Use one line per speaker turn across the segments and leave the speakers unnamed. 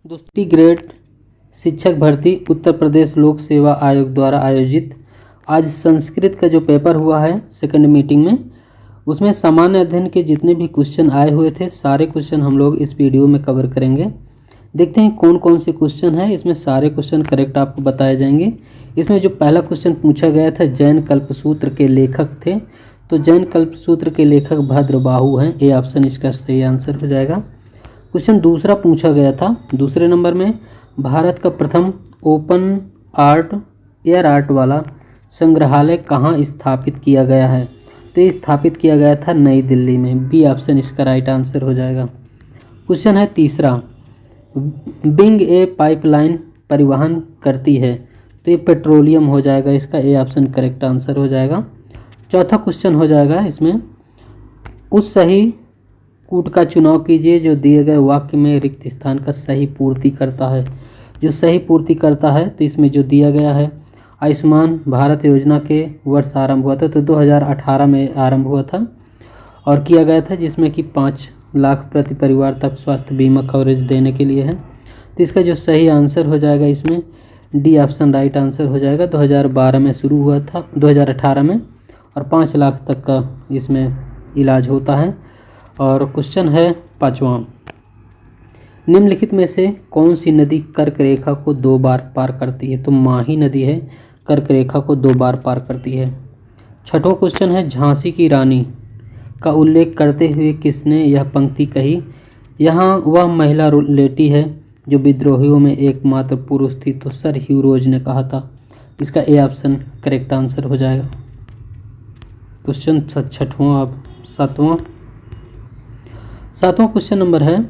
दोस्तों ग्रेड शिक्षक भर्ती उत्तर प्रदेश लोक सेवा आयोग द्वारा आयोजित आज संस्कृत का जो पेपर हुआ है सेकंड मीटिंग में, उसमें सामान्य अध्ययन के जितने भी क्वेश्चन आए हुए थे सारे क्वेश्चन हम लोग इस वीडियो में कवर करेंगे। देखते हैं कौन कौन से क्वेश्चन हैं। इसमें सारे क्वेश्चन करेक्ट आपको बताए जाएंगे। इसमें जो पहला क्वेश्चन पूछा गया था जैन कल्पसूत्र के लेखक थे, तो जैन कल्पसूत्र के लेखक भद्रबाहु हैं। ए ऑप्शन इसका सही आंसर हो जाएगा। क्वेश्चन दूसरा पूछा गया था दूसरे नंबर में, भारत का प्रथम ओपन आर्ट एयर आर्ट वाला संग्रहालय कहाँ स्थापित किया गया है? तो ये स्थापित किया गया था नई दिल्ली में। बी ऑप्शन इसका राइट आंसर हो जाएगा। क्वेश्चन है तीसरा, बिंग ए पाइपलाइन परिवहन करती है, तो ये पेट्रोलियम हो जाएगा। इसका ए ऑप्शन करेक्ट आंसर हो जाएगा। चौथा क्वेश्चन हो जाएगा इसमें, उस सही कूट का चुनाव कीजिए जो दिए गए वाक्य में रिक्त स्थान का सही पूर्ति करता है। जो सही पूर्ति करता है तो इसमें जो दिया गया है, आयुष्मान भारत योजना के वर्ष आरंभ हुआ था, तो 2018 में आरंभ हुआ था और किया गया था, जिसमें कि 5 लाख प्रति परिवार तक स्वास्थ्य बीमा कवरेज देने के लिए है। तो इसका जो सही आंसर हो जाएगा इसमें डी ऑप्शन राइट आंसर हो जाएगा। 2012 में शुरू हुआ था, 2018 में, और 5 लाख तक का इसमें इलाज होता है। और क्वेश्चन है पाँचवां, निम्नलिखित में से कौन सी नदी कर्क रेखा को 2 बार पार करती है? तो माही नदी है, कर्क रेखा को 2 बार पार करती है। छठवां क्वेश्चन है, झांसी की रानी का उल्लेख करते हुए किसने यह पंक्ति कही? यहाँ वह महिला लेटी है जो विद्रोहियों में एकमात्र पुरुष थी, तो सर ह्यू रोज ने कहा था। इसका ए ऑप्शन करेक्ट आंसर हो जाएगा। क्वेश्चन छठवां। अब सातवां क्वेश्चन नंबर है,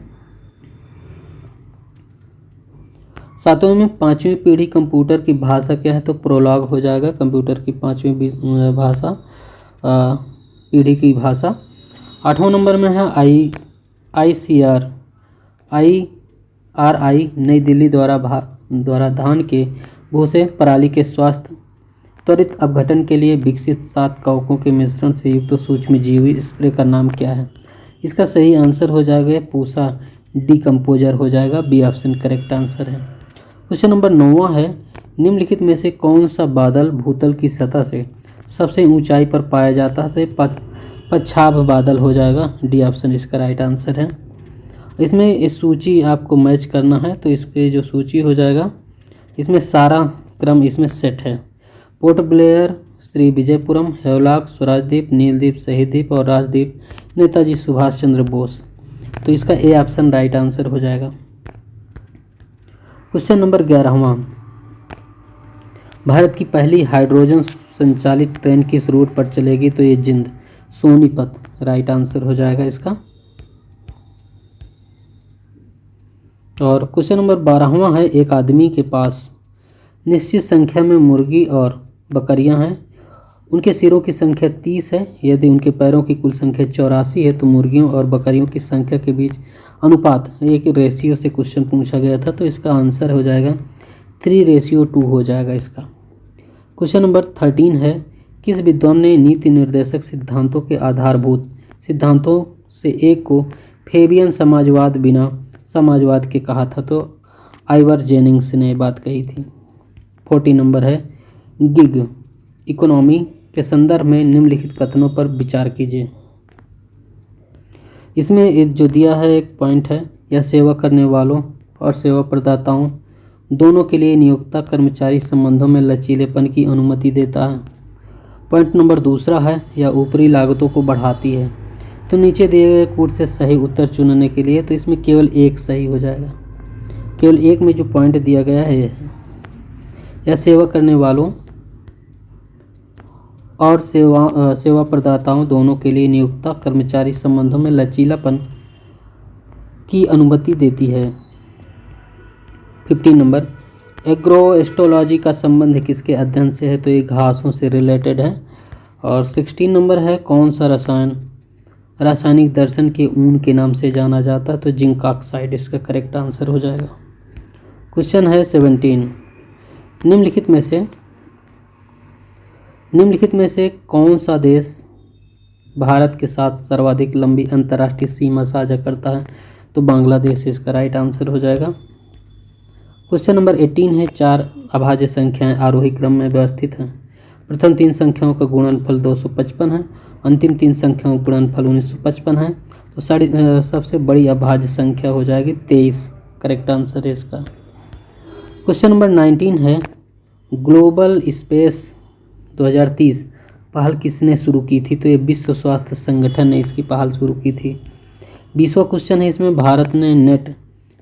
सातवें में 5वीं पीढ़ी कंप्यूटर की भाषा क्या है? तो प्रोलॉग हो जाएगा। कंप्यूटर की 5वीं भाषा पीढ़ी की भाषा। 8वां नंबर में है ICRI नई दिल्ली द्वारा धान के भूसे पराली के स्वास्थ्य त्वरित अपघटन के लिए विकसित 7 कवकों के मिश्रण से युक्त सूक्ष्मजीवी स्प्रे का नाम क्या है? इसका सही आंसर हो जाएगा पूसा डिकम्पोजर हो जाएगा। बी ऑप्शन करेक्ट आंसर है। क्वेश्चन नंबर 9वां है, निम्नलिखित में से कौन सा बादल भूतल की सतह से सबसे ऊंचाई पर पाया जाता है? पच्छाभ बादल हो जाएगा। डी ऑप्शन इसका राइट आंसर है। इसमें इस सूची आपको मैच करना है, तो इसके जो सूची हो जाएगा इसमें सारा क्रम इसमें सेट है। पोर्ट ब्लेयर, श्री विजयपुरम, हेवलॉक, स्वराजद्वीप, नीलद्वीप, शहीद द्वीप और राजद्वीप नेताजी सुभाष चंद्र बोस। तो इसका ए ऑप्शन राइट आंसर हो जाएगा। क्वेश्चन नंबर 11वां, भारत की पहली हाइड्रोजन संचालित ट्रेन किस रूट पर चलेगी? तो ये जिंद सोनीपत राइट आंसर हो जाएगा इसका। और क्वेश्चन नंबर 12वां है, एक आदमी के पास निश्चित संख्या में मुर्गी और बकरियां हैं, उनके सिरों की संख्या 30 है। यदि उनके पैरों की कुल संख्या 84 है तो मुर्गियों और बकरियों की संख्या के बीच अनुपात एक रेशियो से क्वेश्चन पूछा गया था, तो इसका आंसर हो जाएगा 3:2 हो जाएगा इसका। क्वेश्चन नंबर 13 है, किस विद्वान ने नीति निर्देशक सिद्धांतों के आधारभूत सिद्धांतों से एक को फेबियन समाजवाद बिना समाजवाद के कहा था? तो आइवर जेनिंग्स ने बात कही थी। 40 नंबर है, गिग इकोनॉमी के संदर्भ में निम्नलिखित कथनों पर विचार कीजिए। इसमें एक जो दिया है एक पॉइंट है, यह सेवा करने वालों और सेवा प्रदाताओं दोनों के लिए नियोक्ता कर्मचारी संबंधों में लचीलेपन की अनुमति देता है। पॉइंट नंबर दूसरा है, यह ऊपरी लागतों को बढ़ाती है। तो नीचे दिए गए कूट से सही उत्तर चुनने के लिए तो इसमें केवल एक सही हो जाएगा। केवल एक में जो पॉइंट दिया गया है यह सेवा करने वालों और सेवा प्रदाताओं दोनों के लिए नियोक्ता कर्मचारी संबंधों में लचीलापन की अनुमति देती है। 15 नंबर, एग्रोएस्ट्रोलॉजी का संबंध किसके अध्ययन से है? तो ये घासों से रिलेटेड है। और 16 नंबर है, कौन सा रासायनिक दर्शन के ऊन के नाम से जाना जाता है? तो जिंक ऑक्साइड इसका करेक्ट आंसर हो जाएगा। क्वेश्चन है 17, निम्नलिखित में से कौन सा देश भारत के साथ सर्वाधिक लंबी अंतर्राष्ट्रीय सीमा साझा करता है? तो बांग्लादेश इसका राइट आंसर हो जाएगा। क्वेश्चन नंबर 18 है, 4 अभाज्य संख्याएं आरोही क्रम में व्यवस्थित हैं। प्रथम 3 संख्याओं का गुणनफल 255 है, अंतिम 3 संख्याओं का गुणनफल 1955 है। तो सबसे बड़ी अभाज्य संख्या हो जाएगी 23, करेक्ट आंसर है इसका। क्वेश्चन नंबर 19 है, ग्लोबल स्पेस 2030 पहल किसने शुरू की थी? तो ये विश्व स्वास्थ्य संगठन ने इसकी पहल शुरू की थी। 20वां क्वेश्चन है इसमें, भारत ने नेट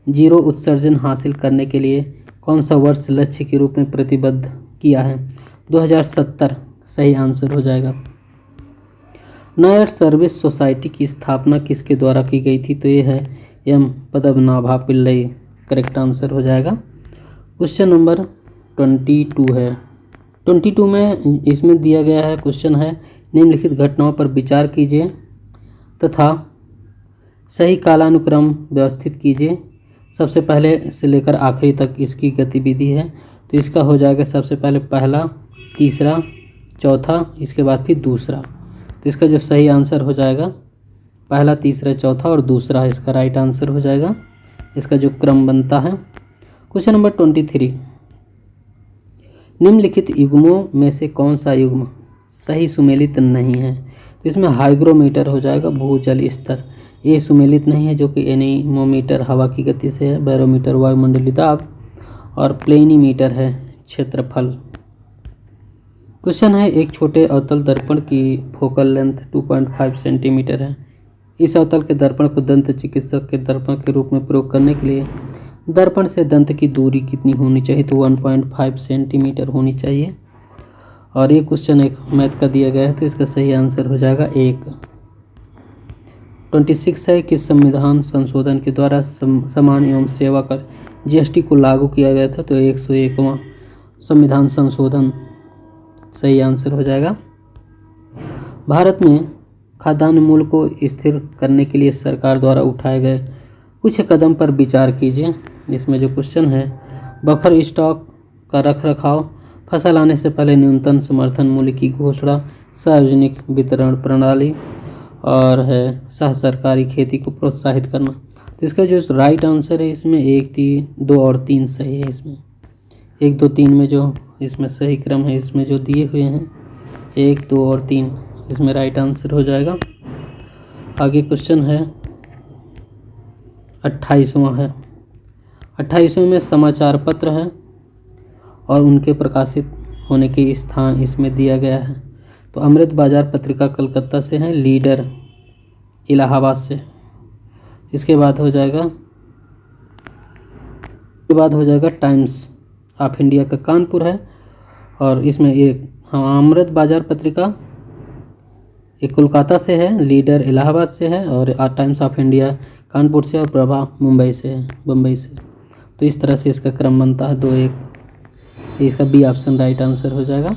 जीरो उत्सर्जन हासिल करने के लिए कौन सा वर्ष लक्ष्य के रूप में प्रतिबद्ध किया है? 2070 सही आंसर हो जाएगा। नायर सर्विस सोसाइटी की स्थापना किसके द्वारा की गई थी? तो ये है M Padmanabha Pillai, correct answer हो जाएगा। क्वेश्चन नंबर 22 है। 22 में इसमें दिया गया है, क्वेश्चन है, निम्नलिखित घटनाओं पर विचार कीजिए तथा सही कालानुक्रम व्यवस्थित कीजिए। सबसे पहले से लेकर आखिरी तक इसकी गतिविधि है। तो इसका हो जाएगा सबसे पहले पहला, तीसरा, चौथा, इसके बाद फिर दूसरा। तो इसका जो सही आंसर हो जाएगा पहला, तीसरा, चौथा और दूसरा इसका राइट आंसर हो जाएगा। इसका जो क्रम बनता है। क्वेश्चन नंबर 23, निम्नलिखित युग्मों में से कौन सा युग्म सही सुमेलित नहीं है? तो इसमें हाइग्रोमीटर हो जाएगा भूजल स्तर, ये सुमेलित नहीं है, जो कि एनीमोमीटर हवा की गति से है, बैरोमीटर वायुमंडलीय दाब और प्लेनीमीटर है क्षेत्रफल। क्वेश्चन है, एक छोटे अवतल दर्पण की फोकल लेंथ 2.5 सेंटीमीटर है। इस अवतल के दर्पण को दंत चिकित्सक के दर्पण के रूप में प्रयोग करने के लिए दर्पण से दंत की दूरी कितनी होनी चाहिए? तो 1.5 सेंटीमीटर होनी चाहिए। और ये क्वेश्चन एक मैथ का दिया गया है, तो इसका सही आंसर हो जाएगा 1। 26 है, किस संविधान संशोधन के द्वारा सामान एवं सेवा कर जीएसटी को लागू किया गया था? तो 101वां संविधान संशोधन सही आंसर हो जाएगा। भारत में खाद्यान्न मूल्य को स्थिर करने के लिए सरकार द्वारा उठाए गए कुछ कदम पर विचार कीजिए। इसमें जो क्वेश्चन है, बफर स्टॉक का रख रखाव, फसल आने से पहले न्यूनतम समर्थन मूल्य की घोषणा, सार्वजनिक वितरण प्रणाली और है सह सरकारी खेती को प्रोत्साहित करना। तो इसका जो राइट आंसर है इसमें 1, 3, 2 और 3 सही है। इसमें 1, 2, 3 में जो इसमें सही क्रम है, इसमें जो दिए हुए हैं 1, 2 और 3, इसमें राइट आंसर हो जाएगा। आगे क्वेश्चन है 28वां है। 28वें में समाचार पत्र है और उनके प्रकाशित होने के स्थान इसमें दिया गया है। तो अमृत बाजार पत्रिका कलकत्ता से है, लीडर इलाहाबाद से। इसके बाद हो जाएगा टाइम्स ऑफ इंडिया का कानपुर है। और इसमें एक अमृत बाजार पत्रिका एक कोलकाता से है, लीडर इलाहाबाद से है और टाइम्स ऑफ इंडिया कानपुर से और प्रभा मुंबई से है, बम्बई से। तो इस तरह से इसका क्रम बनता है 2-1। इसका बी ऑप्शन राइट आंसर हो जाएगा।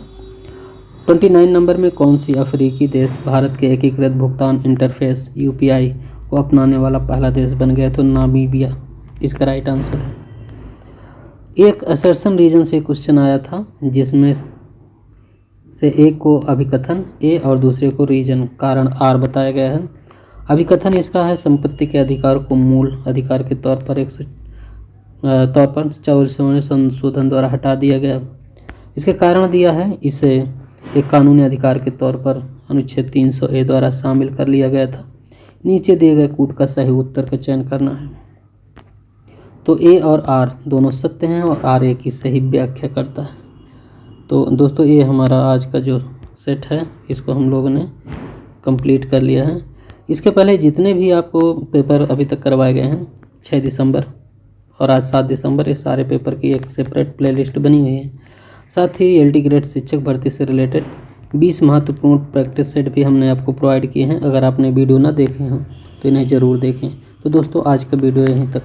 29 नंबर में कौन सी अफ्रीकी देश भारत के एकीकृत भुगतान इंटरफेस UPI को अपनाने वाला पहला देश बन गया? तो नामीबिया इसका राइट आंसर है। एक असर्शन रीजन से क्वेश्चन आया था, जिसमें से एक को अभिकथन A और दूसरे को रीजन कारण R बताया गया है। अभिकथन इसका है, संपत्ति के अधिकार को मूल अधिकार के तौर पर 44वें संशोधन द्वारा हटा दिया गया। इसके कारण दिया है, इसे एक कानूनी अधिकार के तौर पर अनुच्छेद 300A द्वारा शामिल कर लिया गया था। नीचे दिए गए कूट का सही उत्तर का चयन करना है। तो A और R दोनों सत्य हैं और R A की सही व्याख्या करता है। तो दोस्तों, ये हमारा आज का जो सेट है इसको हम लोगों ने कंप्लीट कर लिया है। इसके पहले जितने भी आपको पेपर अभी तक करवाए गए हैं 6 दिसंबर और आज 7 दिसंबर, इस सारे पेपर की एक सेपरेट प्लेलिस्ट बनी हुई है। साथ ही LT ग्रेड शिक्षक भर्ती से रिलेटेड 20 महत्वपूर्ण प्रैक्टिस सेट भी हमने आपको प्रोवाइड किए हैं। अगर आपने वीडियो ना देखे हैं तो इन्हें ज़रूर देखें। तो दोस्तों, आज का वीडियो यहीं तक।